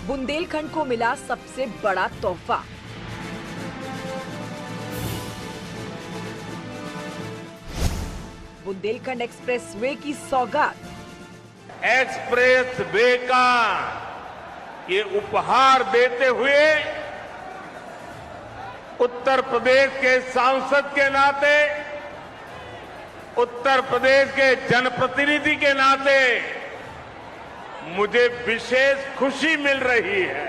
बुंदेलखंड को मिला सबसे बड़ा तोहफा। बुंदेलखंड एक्सप्रेस वे की सौगात। एक्सप्रेस वे का ये उपहार देते हुए उत्तर प्रदेश के सांसद के नाते, उत्तर प्रदेश के जनप्रतिनिधि के नाते मुझे विशेष खुशी मिल रही है।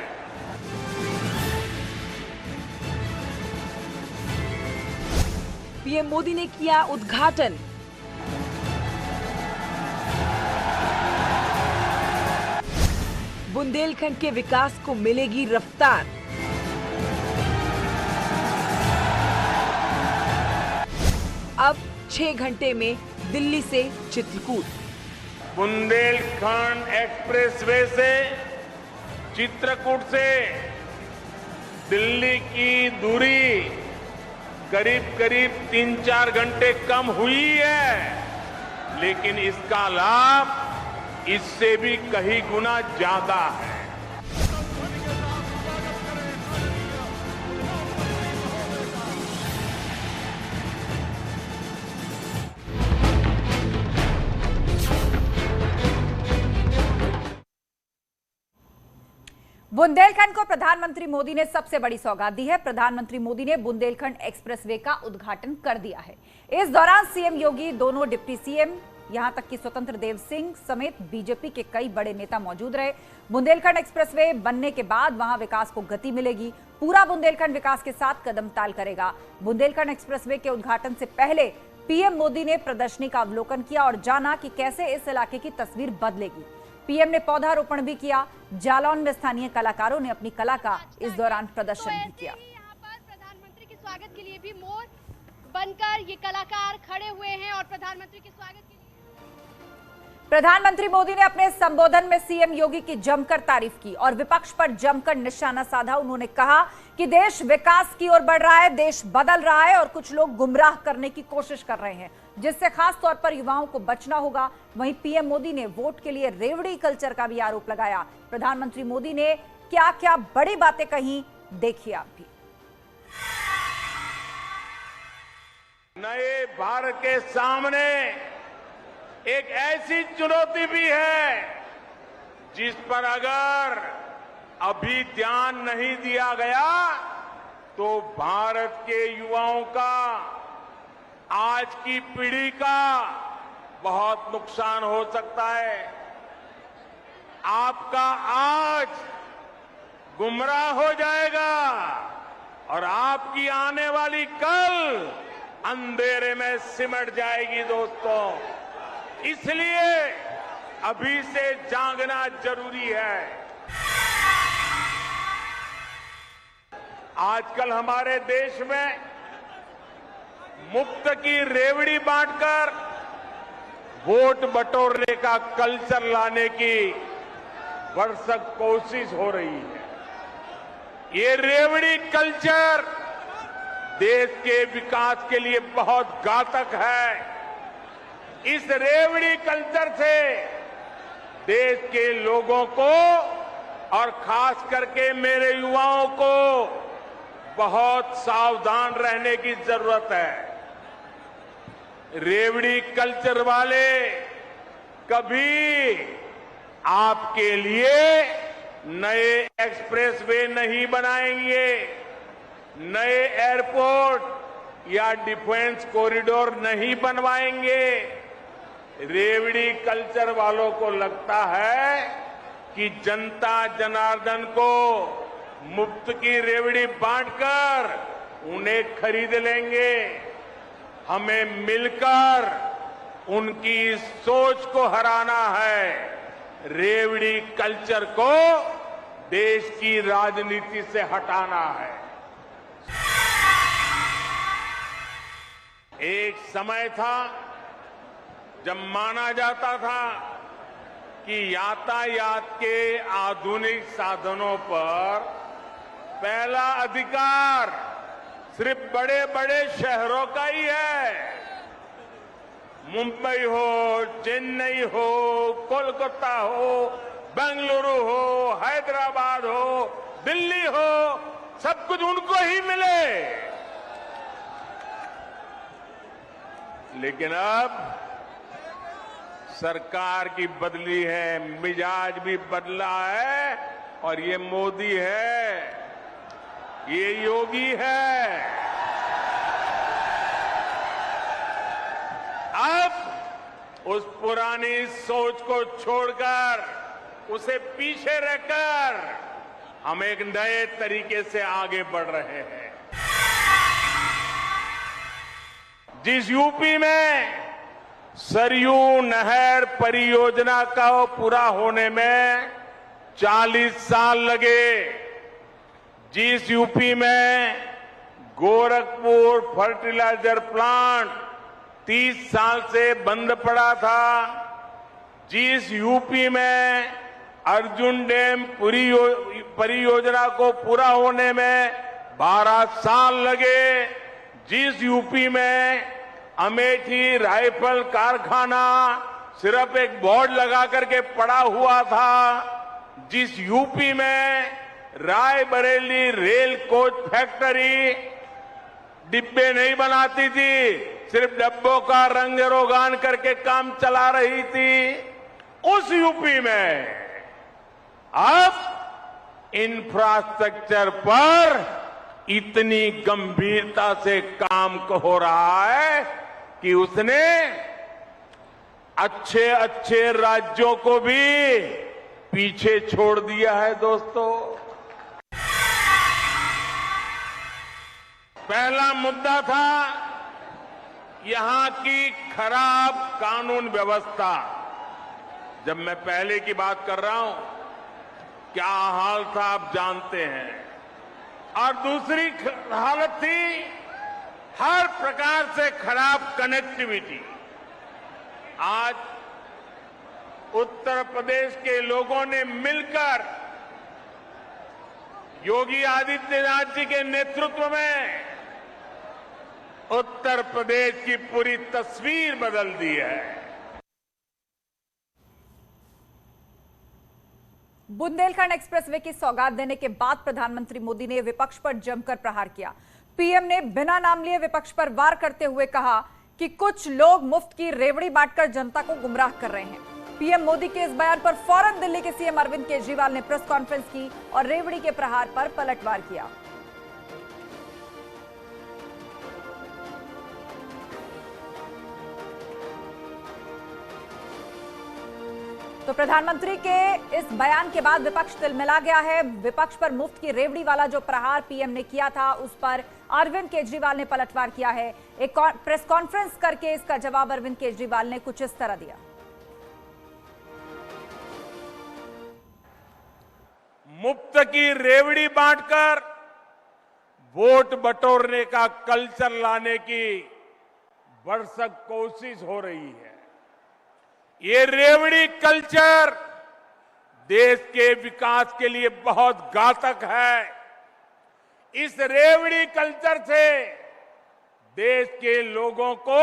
पीएम मोदी ने किया उद्घाटन। बुंदेलखंड के विकास को मिलेगी रफ्तार। अब 6 घंटे में दिल्ली से चित्रकूट। बुंदेलखंड एक्सप्रेसवे से चित्रकूट से दिल्ली की दूरी करीब 3-4 घंटे कम हुई है, लेकिन इसका लाभ इससे भी कहीं गुना ज्यादा है। बुंदेलखंड को प्रधानमंत्री मोदी ने सबसे बड़ी सौगात दी है। प्रधानमंत्री मोदी ने बुंदेलखंड एक्सप्रेसवे का उद्घाटन कर दिया है। इस दौरान सीएम योगी, दोनों डिप्टी सीएम, यहां तक कि स्वतंत्र देव सिंह समेत बीजेपी के कई बड़े नेता मौजूद रहे। बुंदेलखंड एक्सप्रेसवे बनने के बाद वहां विकास को गति मिलेगी। पूरा बुंदेलखंड विकास के साथ कदम ताल करेगा। बुंदेलखंड एक्सप्रेसवे के उद्घाटन से पहले पीएम मोदी ने प्रदर्शनी का अवलोकन किया और जाना कि कैसे इस इलाके की तस्वीर बदलेगी। पीएम ने पौधारोपण भी किया। जालौन में स्थानीय कलाकारों ने अपनी कला का इस दौरान प्रदर्शन भी किया। यहाँ पर प्रधानमंत्री के स्वागत के लिए भी मोर बनकर ये कलाकार खड़े हुए हैं और प्रधानमंत्री के स्वागत के लिए प्रधानमंत्री मोदी ने अपने संबोधन में सीएम योगी की जमकर तारीफ की और विपक्ष पर जमकर निशाना साधा। उन्होंने कहा कि देश विकास की ओर बढ़ रहा है, देश बदल रहा है और कुछ लोग गुमराह करने की कोशिश कर रहे हैं, जिससे खास तौर पर युवाओं को बचना होगा। वहीं पीएम मोदी ने वोट के लिए रेवड़ी कल्चर का भी आरोप लगाया। प्रधानमंत्री मोदी ने क्या क्या बड़ी बातें कही, देखिए आप भी। नए भारत के सामने एक ऐसी चुनौती भी है जिस पर अगर अभी ध्यान नहीं दिया गया तो भारत के युवाओं का, आज की पीढ़ी का बहुत नुकसान हो सकता है। आपका आज गुमराह हो जाएगा और आपकी आने वाली कल अंधेरे में सिमट जाएगी। दोस्तों, इसलिए अभी से जागना जरूरी है। आजकल हमारे देश में मुफ्त की रेवड़ी बांटकर वोट बटोरने का कल्चर लाने की भरसक कोशिश हो रही है। ये रेवड़ी कल्चर देश के विकास के लिए बहुत घातक है। इस रेवड़ी कल्चर से देश के लोगों को और खास करके मेरे युवाओं को बहुत सावधान रहने की जरूरत है। रेवड़ी कल्चर वाले कभी आपके लिए नए एक्सप्रेसवे नहीं बनाएंगे, नए एयरपोर्ट या डिफेंस कॉरिडोर नहीं बनवाएंगे। रेवड़ी कल्चर वालों को लगता है कि जनता जनार्दन को मुफ्त की रेवड़ी बांटकर उन्हें खरीद लेंगे। हमें मिलकर उनकी इस सोच को हराना है। रेवड़ी कल्चर को देश की राजनीति से हटाना है। एक समय था जब माना जाता था कि यातायात के आधुनिक साधनों पर पहला अधिकार सिर्फ बड़े बड़े शहरों का ही है। मुंबई हो, चेन्नई हो, कोलकाता हो, बेंगलुरु हो, हैदराबाद हो, दिल्ली हो, सब कुछ उनको ही मिले। लेकिन अब सरकार की बदली है, मिजाज भी बदला है और ये मोदी है, ये योगी है। अब उस पुरानी सोच को छोड़कर, उसे पीछे रखकर हम एक नए तरीके से आगे बढ़ रहे हैं। जिस यूपी में सरयू नहर परियोजना का पूरा होने में 40 साल लगे, जिस यूपी में गोरखपुर फर्टिलाइजर प्लांट 30 साल से बंद पड़ा था, जिस यूपी में अर्जुन डैम परियोजना को पूरा होने में 12 साल लगे, जिस यूपी में अमेठी राइफल कारखाना सिर्फ एक बोर्ड लगा करके पड़ा हुआ था, जिस यूपी में रायबरेली रेल कोच फैक्ट्री डिब्बे नहीं बनाती थी, सिर्फ डब्बों का रंग रोगान करके काम चला रही थी, उस यूपी में अब इंफ्रास्ट्रक्चर पर इतनी गंभीरता से काम हो रहा है कि उसने अच्छे अच्छे राज्यों को भी पीछे छोड़ दिया है। दोस्तों, पहला मुद्दा था यहां की खराब कानून व्यवस्था। जब मैं पहले की बात कर रहा हूं, क्या हाल था आप जानते हैं। और दूसरी हालत थी हर प्रकार से खराब कनेक्टिविटी। आज उत्तर प्रदेश के लोगों ने मिलकर योगी आदित्यनाथ जी के नेतृत्व में उत्तर प्रदेश की पूरी तस्वीर बदल दी है। बुंदेलखंड एक्सप्रेसवे की सौगात देने के बाद प्रधानमंत्री मोदी ने विपक्ष पर जमकर प्रहार किया। पीएम ने बिना नाम लिए विपक्ष पर वार करते हुए कहा कि कुछ लोग मुफ्त की रेवड़ी बांटकर जनता को गुमराह कर रहे हैं। पीएम मोदी के इस बयान पर फौरन दिल्ली के सीएम अरविंद केजरीवाल ने प्रेस कॉन्फ्रेंस की और रेवड़ी के प्रहार पर पलटवार किया। तो प्रधानमंत्री के इस बयान के बाद विपक्ष तिलमिला गया है। विपक्ष पर मुफ्त की रेवड़ी वाला जो प्रहार पीएम ने किया था, उस पर अरविंद केजरीवाल ने पलटवार किया है। एक प्रेस कॉन्फ्रेंस करके इसका जवाब अरविंद केजरीवाल ने कुछ इस तरह दिया। मुफ्त की रेवड़ी बांटकर वोट बटोरने का कल्चर लाने की भरसक कोशिश हो रही है। ये रेवड़ी कल्चर देश के विकास के लिए बहुत घातक है। इस रेवड़ी कल्चर से देश के लोगों को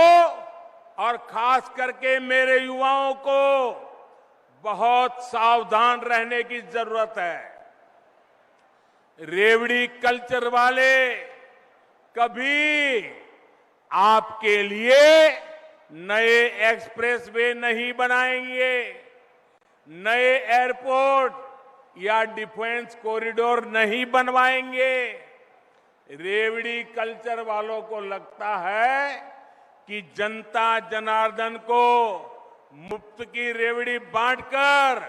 और खास करके मेरे युवाओं को बहुत सावधान रहने की जरूरत है। रेवड़ी कल्चर वाले कभी आपके लिए नए एक्सप्रेसवे नहीं बनाएंगे, नए एयरपोर्ट या डिफेंस कॉरिडोर नहीं बनवाएंगे। रेवड़ी कल्चर वालों को लगता है कि जनता जनार्दन को मुफ्त की रेवड़ी बांटकर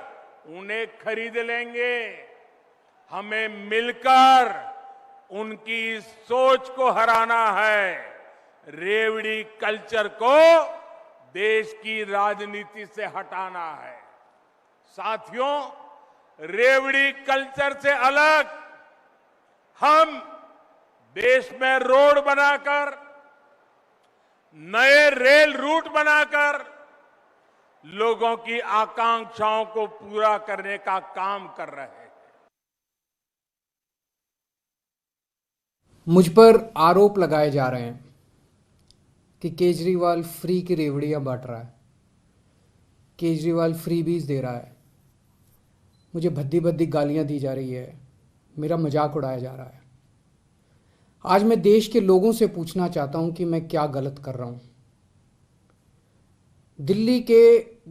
उन्हें खरीद लेंगे। हमें मिलकर उनकी सोच को हराना है। रेवड़ी कल्चर को देश की राजनीति से हटाना है। साथियों, रेवड़ी कल्चर से अलग हम देश में रोड बनाकर, नए रेल रूट बनाकर लोगों की आकांक्षाओं को पूरा करने का काम कर रहे हैं। मुझ पर आरोप लगाए जा रहे हैं कि केजरीवाल फ्री की रेवड़ियां बांट रहा है, केजरीवाल फ्री बीज दे रहा है। मुझे भद्दी भद्दी गालियां दी जा रही है, मेरा मजाक उड़ाया जा रहा है। आज मैं देश के लोगों से पूछना चाहता हूं कि मैं क्या गलत कर रहा हूं। दिल्ली के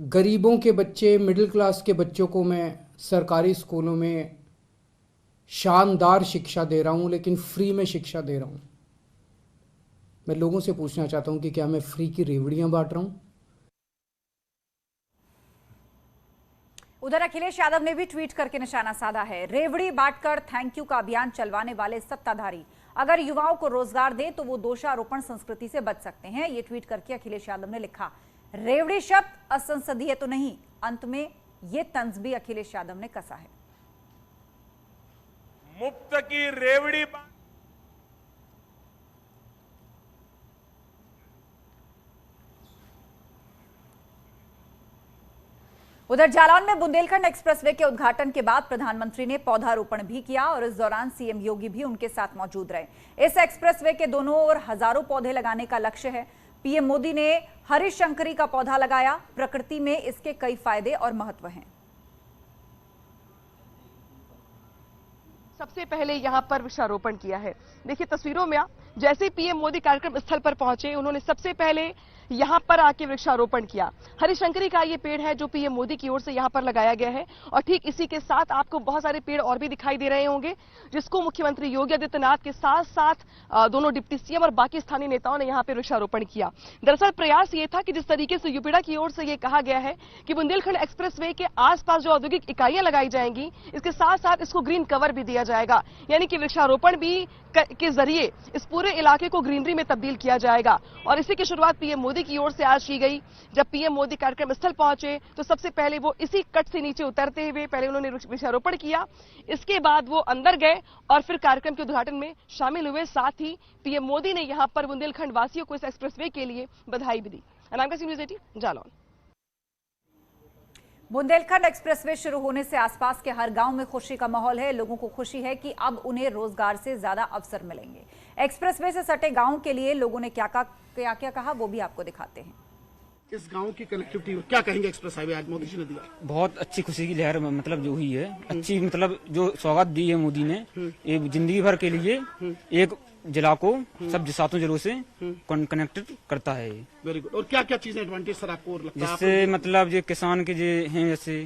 गरीबों के बच्चे, मिडिल क्लास के बच्चों को मैं सरकारी स्कूलों में शानदार शिक्षा दे रहा हूं, लेकिन फ्री में शिक्षा दे रहा हूं। मैं लोगों से पूछना चाहता हूं कि क्या मैं फ्री की रेवड़ियां बांट रहा हूं? उधर अखिलेश यादव ने भी ट्वीट करके निशाना साधा है। रेवड़ी बांटकर थैंक यू का अभियान चलवाने वाले सत्ताधारी अगर युवाओं को रोजगार दें तो वो दोषारोपण संस्कृति से बच सकते हैं। ये ट्वीट करके अखिलेश यादव ने लिखा, रेवड़ी शब्द असंसदीय तो नहीं। अंत में ये तंज भी अखिलेश यादव ने कसा है। मुफ्त की रेवड़ी उधर जालौन में बुंदेलखंड एक्सप्रेसवे के उद्घाटन के बाद प्रधानमंत्री ने पौधारोपण भी किया और इस दौरान सीएम योगी भी उनके साथ मौजूद रहे। इस एक्सप्रेसवे के दोनों ओर हजारों पौधे लगाने का लक्ष्य है। पीएम मोदी ने हरिशंकरी का पौधा लगाया। प्रकृति में इसके कई फायदे और महत्व हैं। सबसे पहले यहां पर वृक्षारोपण किया है। देखिए तस्वीरों में जैसे पीएम मोदी कार्यक्रम स्थल पर पहुंचे, उन्होंने सबसे पहले यहां पर आके वृक्षारोपण किया। हरिशंकरी का ये पेड़ है जो पीएम मोदी की ओर से यहां पर लगाया गया है और ठीक इसी के साथ आपको बहुत सारे पेड़ और भी दिखाई दे रहे होंगे, जिसको मुख्यमंत्री योगी आदित्यनाथ के साथ साथ दोनों डिप्टी सीएम और बाकी स्थानीय नेताओं ने यहां पर वृक्षारोपण किया। दरअसल प्रयास ये था कि जिस तरीके से यूपीडा की ओर से ये कहा गया है कि बुंदेलखंड एक्सप्रेसवे के आसपास जो औद्योगिक इकाइयां लगाई जाएंगी, इसके साथ साथ इसको ग्रीन कवर भी दिया जाएगा, यानी कि वृक्षारोपण भी के जरिए इस पूरे इलाके को ग्रीनरी में तब्दील किया जाएगा। और इसी की शुरुआत पीएम मोदी की ओर से आज की गई। जब पीएम मोदी कार्यक्रम स्थल पहुंचे तो सबसे पहले वो इसी कट से नीचे उतरते हुए पहले उन्होंने वृक्षारोपण किया, इसके बाद वो अंदर गए और फिर कार्यक्रम के उद्घाटन में शामिल हुए। साथ ही पीएम मोदी ने यहां पर बुंदेलखंड वासियों को इस एक्सप्रेसवे के लिए बधाई भी दी। न्यूज़ 18 जालौन। बुंदेलखंड एक्सप्रेसवे शुरू होने से आसपास के हर गांव में खुशी का माहौल है। लोगों को खुशी है कि अब उन्हें रोजगार से ज्यादा अवसर मिलेंगे। एक्सप्रेसवे से सटे गांव के लिए लोगों ने क्या क्या कहा वो भी आपको दिखाते हैं। इस गांव की कनेक्टिविटी क्या कहेंगे? एक्सप्रेस हाईवे आज मोदी जी ने दिया, बहुत अच्छी खुशी की लहर मतलब जो हुई है, अच्छी मतलब जो सौगात दी है मोदी ने, ये जिंदगी भर के लिए एक जिला को सब 7 जिलों से कनेक्टेड करता है। Very good. और क्या क्या चीजें एडवांटेज सर आपको लगता है? जिससे मतलब ये किसान के जो हैं, जैसे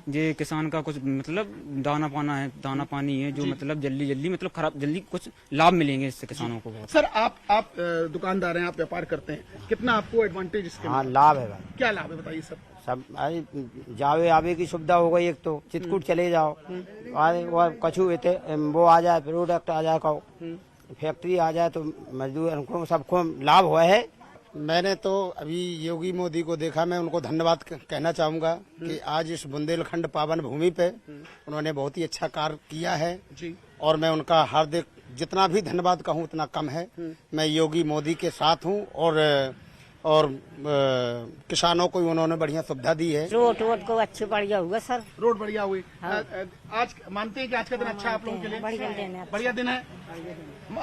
ये किसान का कुछ मतलब दाना पानी है जो मतलब जल्दी मतलब खराब जल्दी कुछ लाभ मिलेंगे इससे किसानों को बहुत। सर आप दुकानदार हैं, आप व्यापार करते हैं, कितना आपको एडवांटेज इसके? हाँ लाभ है भाई। क्या लाभ है बताइए सर? सब जावे आवे की सुविधा हो गई। एक तो चितकूट चले जाओ, कछु वो आ जाए, प्रोडक्ट आ जाए, फैक्ट्री आ जाए, तो मजदूर को सबको लाभ हुआ है। मैंने तो अभी योगी मोदी को देखा, मैं उनको धन्यवाद कहना चाहूंगा कि आज इस बुंदेलखंड पावन भूमि पे उन्होंने बहुत ही अच्छा कार्य किया है जी। और मैं उनका हार्दिक जितना भी धन्यवाद कहूँ उतना कम है। मैं योगी मोदी के साथ हूँ और किसानों को उन्होंने बढ़िया सुविधा दी है। रोड को अच्छी बढ़िया हुआ सर, रोड बढ़िया हुई। हाँ। आज मानते हैं कि आज का दिन अच्छा है आप लोगों के लिए? बढ़िया दिन है।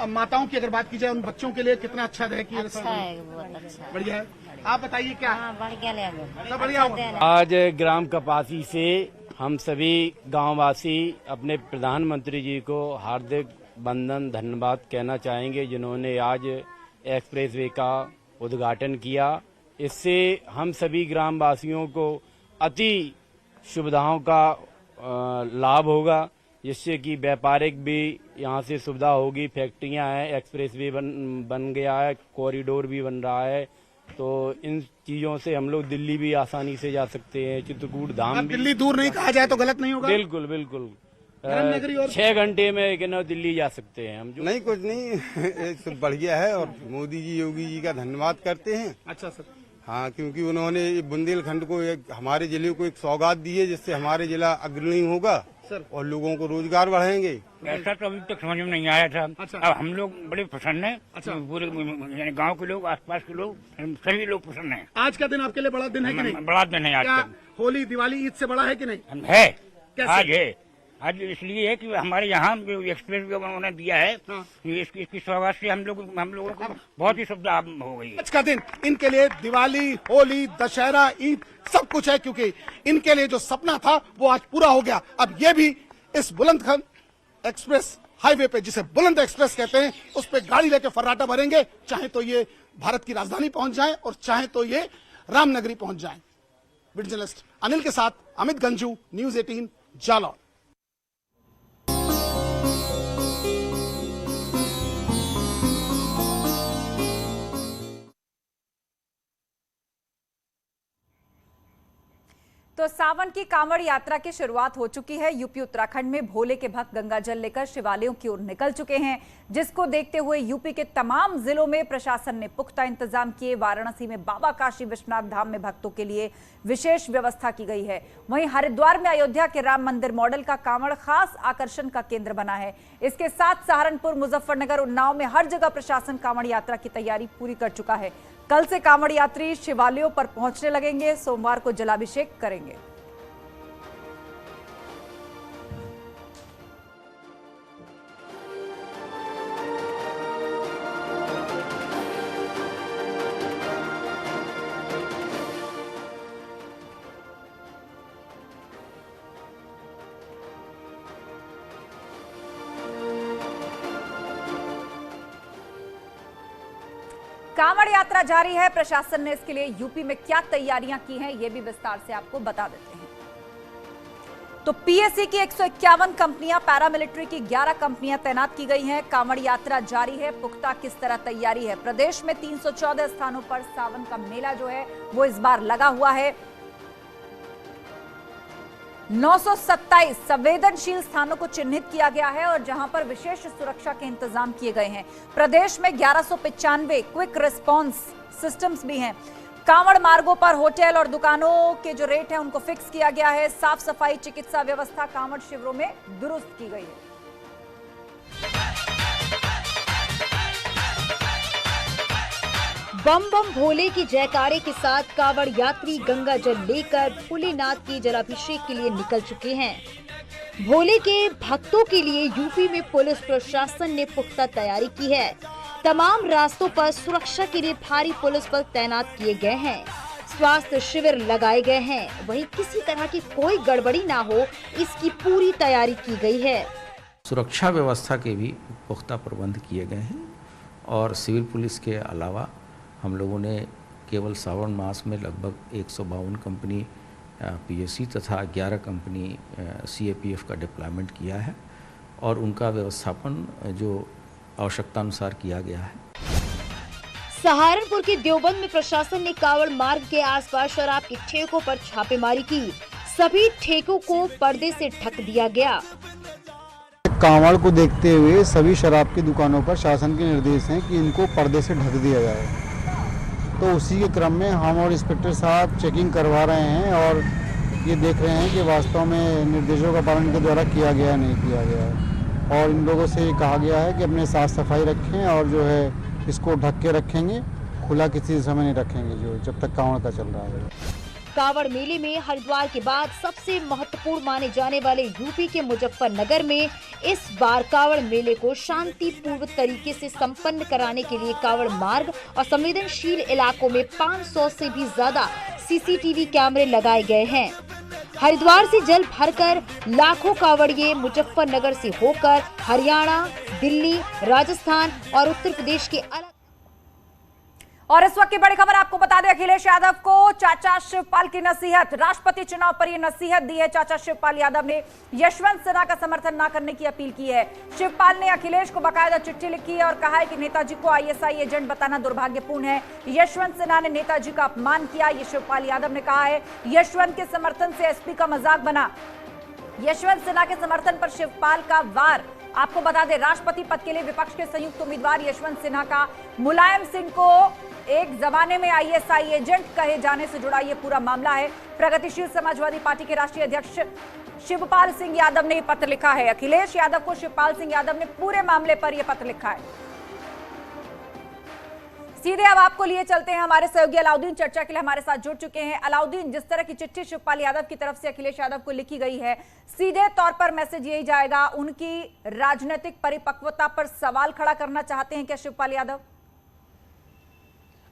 माताओं की अगर बात की जाए, उन बच्चों के लिए कितना अच्छा है कि अच्छा है, बहुत अच्छा बढ़िया है। आप बताइए क्या? बढ़िया बढ़िया हुआ। आज ग्राम कपासी से हम सभी गांववासी अपने प्रधानमंत्री जी को हार्दिक बंधन धन्यवाद कहना चाहेंगे, जिन्होंने आज एक्सप्रेसवे का उद्घाटन किया। इससे हम सभी ग्रामवासियों को अति सुविधाओं का लाभ होगा, जिससे कि व्यापारिक भी यहाँ से सुविधा होगी। फैक्ट्रियाँ हैं, एक्सप्रेसवे बन गया है, कॉरिडोर भी बन रहा है, तो इन चीजों से हम लोग दिल्ली भी आसानी से जा सकते हैं। चित्रकूट धाम भी दिल्ली दूर नहीं कहा जाए तो गलत नहीं होगा। बिल्कुल बिल्कुल 6 घंटे में दिल्ली जा सकते हैं हम। नहीं कुछ नहीं सब बढ़िया है और मोदी जी योगी जी का धन्यवाद करते हैं। अच्छा सर। हाँ, क्योंकि उन्होंने बुंदेलखंड को हमारे जिले को एक सौगात दी है, जिससे हमारे जिला अग्रणी होगा सर और लोगों को रोजगार बढ़ाएंगे। ऐसा तो अभी तक समझ में नहीं आया था। अच्छा। अब हम लोग बड़े प्रसन्न हैं। अच्छा। पूरे यानी गांव के लोग, आसपास के लोग, सभी लोग प्रसन्न हैं। आज का दिन आपके लिए बड़ा दिन है कि नहीं? बड़ा दिन है आज का। होली दिवाली ईद से बड़ा है कि नहीं? है, आज है। आज इसलिए है कि हमारे यहाँ जो एक्सप्रेस वे उन्होंने दिया है, इसकी सौगात से हम लोगों को बहुत ही सुविधा हो गई है। आज का दिन इनके लिए दिवाली, होली, दशहरा, ईद सब कुछ है, क्योंकि इनके लिए जो सपना था वो आज पूरा हो गया। अब ये भी इस बुलंदखंड एक्सप्रेस हाईवे पे, जिसे बुलंद एक्सप्रेस कहते हैं, उस पे गाड़ी लेके फर्राटा भरेंगे, चाहे तो ये भारत की राजधानी पहुंच जाए और चाहे तो ये रामनगरी पहुंच जाए। वीडियो जर्नलिस्ट अनिल के साथ अमित गंजू, न्यूज 18 जालौर। तो सावन की कांवड़ यात्रा की शुरुआत हो चुकी है। यूपी उत्तराखंड में भोले के भक्त गंगा जल लेकर शिवालयों की ओर निकल चुके हैं, जिसको देखते हुए यूपी के तमाम जिलों में प्रशासन ने पुख्ता इंतजाम किए। वाराणसी में बाबा काशी विश्वनाथ धाम में भक्तों के लिए विशेष व्यवस्था की गई है। वहीं हरिद्वार में अयोध्या के राम मंदिर मॉडल का कांवड़ खास आकर्षण का केंद्र बना है। इसके साथ सहारनपुर, मुजफ्फरनगर, उन्नाव में हर जगह प्रशासन कांवड़ यात्रा की तैयारी पूरी कर चुका है। कल से कांवड़ यात्री शिवालयों पर पहुंचने लगेंगे, सोमवार को जलाभिषेक करेंगे। कांवड़ यात्रा जारी है। प्रशासन ने इसके लिए यूपी में क्या तैयारियां की हैं, यह भी विस्तार से आपको बता देते हैं। तो पीएससी की 151 कंपनियां, पैरामिलिट्री की 11 कंपनियां तैनात की गई हैं। कांवड़ यात्रा जारी है। पुख्ता किस तरह तैयारी है? प्रदेश में 314 स्थानों पर सावन का मेला जो है वो इस बार लगा हुआ है। 927 संवेदनशील स्थानों को चिन्हित किया गया है और जहां पर विशेष सुरक्षा के इंतजाम किए गए हैं। प्रदेश में 1195 क्विक रिस्पांस सिस्टम्स भी हैं। कांवड़ मार्गों पर होटल और दुकानों के जो रेट हैं उनको फिक्स किया गया है। साफ सफाई, चिकित्सा व्यवस्था कांवड़ शिविरों में दुरुस्त की गई है। बम बम भोले की जयकारे के साथ कांवड़ यात्री गंगा जल लेकर भोलेनाथ के जलाभिषेक के लिए निकल चुके हैं। भोले के भक्तों के लिए यूपी में पुलिस प्रशासन ने पुख्ता तैयारी की है। तमाम रास्तों पर सुरक्षा के लिए भारी पुलिस बल तैनात किए गए हैं। स्वास्थ्य शिविर लगाए गए हैं। वहीं किसी तरह की कोई गड़बड़ी ना हो, इसकी पूरी तैयारी की गई है। सुरक्षा व्यवस्था के भी पुख्ता प्रबंध किए गए हैं और सिविल पुलिस के अलावा हम लोगों ने केवल सावन मास में लगभग 152 कंपनी पीएससी तथा 11 कंपनी सीएपीएफ का डिप्लॉयमेंट किया है और उनका व्यवस्थापन जो आवश्यकता अनुसार किया गया है। सहारनपुर के देवबंद में प्रशासन ने कांवड़ मार्ग के आसपास शराब के ठेकों पर छापेमारी की। सभी ठेकों को पर्दे से ढक दिया गया। कांवड़ को देखते हुए सभी शराब की दुकानों पर शासन के निर्देश हैं कि इनको पर्दे से ढक दिया जाए। तो उसी के क्रम में हम और इंस्पेक्टर साहब चेकिंग करवा रहे हैं और ये देख रहे हैं कि वास्तव में निर्देशों का पालन इनके द्वारा किया गया नहीं किया गया है। और इन लोगों से ये कहा गया है कि अपने साफ सफाई रखें और जो है इसको ढक के रखेंगे, खुला किसी समय नहीं रखेंगे जो जब तक कांवड़ का चल रहा है। कांवड़ मेले में हरिद्वार के बाद सबसे महत्वपूर्ण माने जाने वाले यूपी के मुजफ्फरनगर में इस बार कांवड़ मेले को शांतिपूर्ण तरीके से संपन्न कराने के लिए कांवड़ मार्ग और संवेदनशील इलाकों में 500 से भी ज्यादा सीसीटीवी कैमरे लगाए गए हैं। हरिद्वार से जल भरकर लाखों कांवड़िये मुजफ्फरनगर से होकर हरियाणा, दिल्ली, राजस्थान और उत्तर प्रदेश के अलग। और इस वक्त की बड़ी खबर आपको बता दें, अखिलेश यादव को चाचा शिवपाल की नसीहत। राष्ट्रपति चुनाव पर यह नसीहत दी है। चाचा शिवपाल यादव ने यशवंत सिन्हा का समर्थन न करने की अपील की है। शिवपाल ने अखिलेश को बाकायदा चिट्ठी लिखी है और कहा है कि नेताजी को आईएसआई एजेंट बताना दुर्भाग्यपूर्ण है। यशवंत सिन्हा ने नेताजी का अपमान किया, ये शिवपाल यादव ने कहा है। यशवंत के समर्थन से एसपी का मजाक बना। यशवंत सिन्हा के समर्थन पर शिवपाल का वार। आपको बता दें, राष्ट्रपति पद के लिए विपक्ष के संयुक्त उम्मीदवार यशवंत सिन्हा का मुलायम सिंह को एक जमाने में आईएसआई एजेंट कहे जाने से जुड़ा यह पूरा मामला है। प्रगतिशील समाजवादी पार्टी के राष्ट्रीय अध्यक्ष शिवपाल सिंह यादव ने यह पत्र लिखा है। अखिलेश यादव को शिवपाल सिंह यादव ने पूरे मामले पर यह पत्र लिखा है। सीधे अब आपको लिए चलते हैं, हमारे सहयोगी अलाउद्दीन चर्चा के लिए हमारे साथ जुड़ चुके हैं। अलाउद्दीन, जिस तरह की चिट्ठी शिवपाल यादव की तरफ से अखिलेश यादव को लिखी गई है, सीधे तौर पर मैसेज यही जाएगा, उनकी राजनीतिक परिपक्वता पर सवाल खड़ा करना चाहते हैं क्या शिवपाल यादव?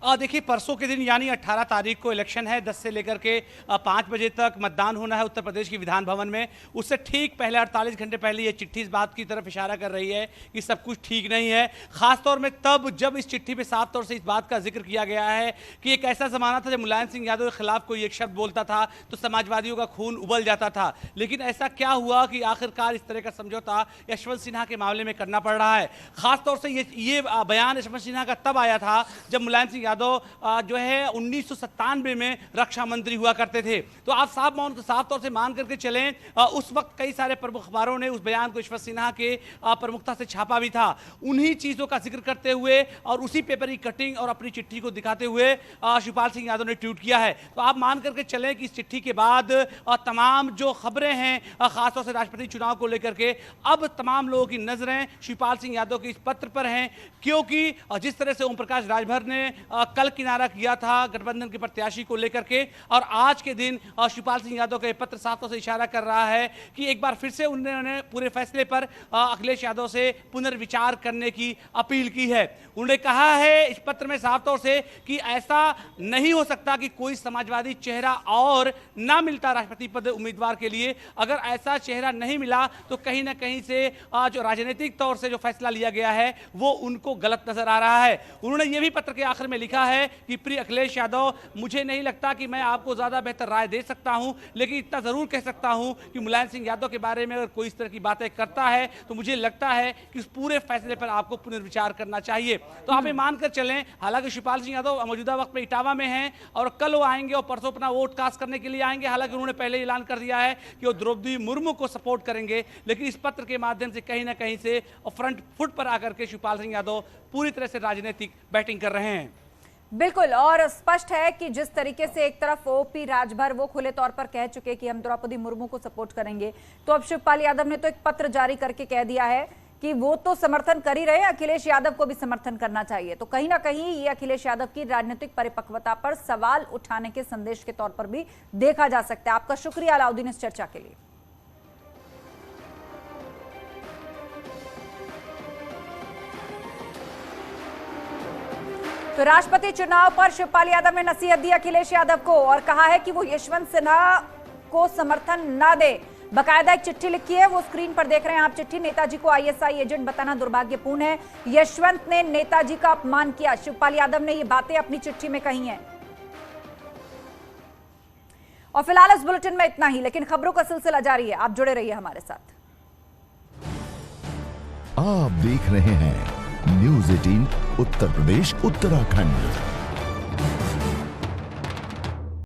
देखिए, परसों के दिन यानी 18 तारीख को इलेक्शन है। 10 से लेकर के 5 बजे तक मतदान होना है उत्तर प्रदेश की विधान भवन में। उससे ठीक पहले 48 घंटे पहले ये चिट्ठी इस बात की तरफ इशारा कर रही है कि सब कुछ ठीक नहीं है। खासतौर में तब जब इस चिट्ठी में साफ तौर से इस बात का जिक्र किया गया है कि एक ऐसा जमाना था जब मुलायम सिंह यादव के खिलाफ कोई एक शब्द बोलता था तो समाजवादियों का खून उबल जाता था। लेकिन ऐसा क्या हुआ कि आखिरकार इस तरह का समझौता यशवंत सिन्हा के मामले में करना पड़ रहा है। खासतौर से ये बयान यशवंत सिन्हा का तब आया था जब मुलायम सिंह यादव जो है 1997 में रक्षा मंत्री हुआ करते थे। तो आप साफ तौर से मान करके चलें, उस वक्त कई सारे प्रमुख अखबारों ने उस बयान को यशवंत सिन्हा के प्रमुखता से छापा भी था। उन्हीं चीजों का जिक्र करते हुए और उसी पेपर की कटिंग और अपनी चिट्ठी को दिखाते हुए शिवपाल सिंह यादव ने ट्वीट किया है। तो आप मान करके चलें कि इस चिट्ठी के बाद तमाम जो खबरें हैं खासतौर से राष्ट्रपति चुनाव को लेकर के, अब तमाम लोगों की नजरें शिवपाल सिंह यादव के इस पत्र पर हैं, क्योंकि जिस तरह से ओम प्रकाश राजभर ने कल किनारा किया था गठबंधन के प्रत्याशी को लेकर के, और आज के दिन शिवपाल सिंह यादव का यह पत्र साफ तौर से इशारा कर रहा है कि एक बार फिर से उन्होंने पूरे फैसले पर अखिलेश यादव से पुनर्विचार करने की अपील की है। उन्होंने कहा है इस पत्र में साफ तौर से कि ऐसा नहीं हो सकता कि कोई समाजवादी चेहरा और ना मिलता राष्ट्रपति पद उम्मीदवार के लिए। अगर ऐसा चेहरा नहीं मिला तो कहीं ना कहीं से जो राजनीतिक तौर से जो फैसला लिया गया है वो उनको गलत नजर आ रहा है। उन्होंने ये भी पत्र के आखिर में लिखा है कि प्रिय अखिलेश यादव, मुझे नहीं लगता कि मैं आपको ज्यादा बेहतर राय दे सकता हूं, लेकिन इतना जरूर कह सकता हूं कि मुलायम सिंह यादव के बारे में अगर कोई इस तरह की बातें करता है तो मुझे लगता है कि उस पूरे फैसले पर आपको पुनर्विचार करना चाहिए। तो आप ये मानकर चलें, हालांकि शिवपाल सिंह यादव मौजूदा वक्त में इटावा में हैं और कल वो आएंगे और परसों अपना वोट कास्ट करने के लिए आएंगे। हालांकि उन्होंने पहले ऐलान कर दिया है कि वो द्रौपदी मुर्मू को सपोर्ट करेंगे, लेकिन इस पत्र के माध्यम से कहीं ना कहीं से फ्रंट फुट पर आकर के शिवपाल सिंह यादव पूरी तरह से राजनीतिक बैटिंग कर रहे हैं। बिल्कुल, और स्पष्ट है कि जिस तरीके से एक तरफ ओपी राजभर वो खुले तौर पर कह चुके कि हम द्रौपदी मुर्मू को सपोर्ट करेंगे, तो अब शिवपाल यादव ने तो एक पत्र जारी करके कह दिया है कि वो तो समर्थन कर ही रहे हैं, अखिलेश यादव को भी समर्थन करना चाहिए। तो कहीं ना कहीं ये अखिलेश यादव की राजनीतिक परिपक्वता पर सवाल उठाने के संदेश के तौर पर भी देखा जा सकता है। आपका शुक्रिया अलाउद्दीन इस चर्चा के लिए। तो राष्ट्रपति चुनाव पर शिवपाल यादव ने नसीहत दी अखिलेश यादव को और कहा है कि वो यशवंत सिन्हा को समर्थन ना दे। बकायदा एक चिट्ठी लिखी है, वो स्क्रीन पर देख रहे हैं आप चिट्ठी। नेताजी को आईएसआई एजेंट बताना दुर्भाग्यपूर्ण है, यशवंत ने नेताजी का अपमान किया, शिवपाल यादव ने ये बातें अपनी चिट्ठी में कही हैं। और फिलहाल इस बुलेटिन में इतना ही, लेकिन खबरों का सिलसिला जारी है, आप जुड़े रहिए हमारे साथ। आप देख रहे हैं न्यूज़ 18 उत्तर प्रदेश उत्तराखंड।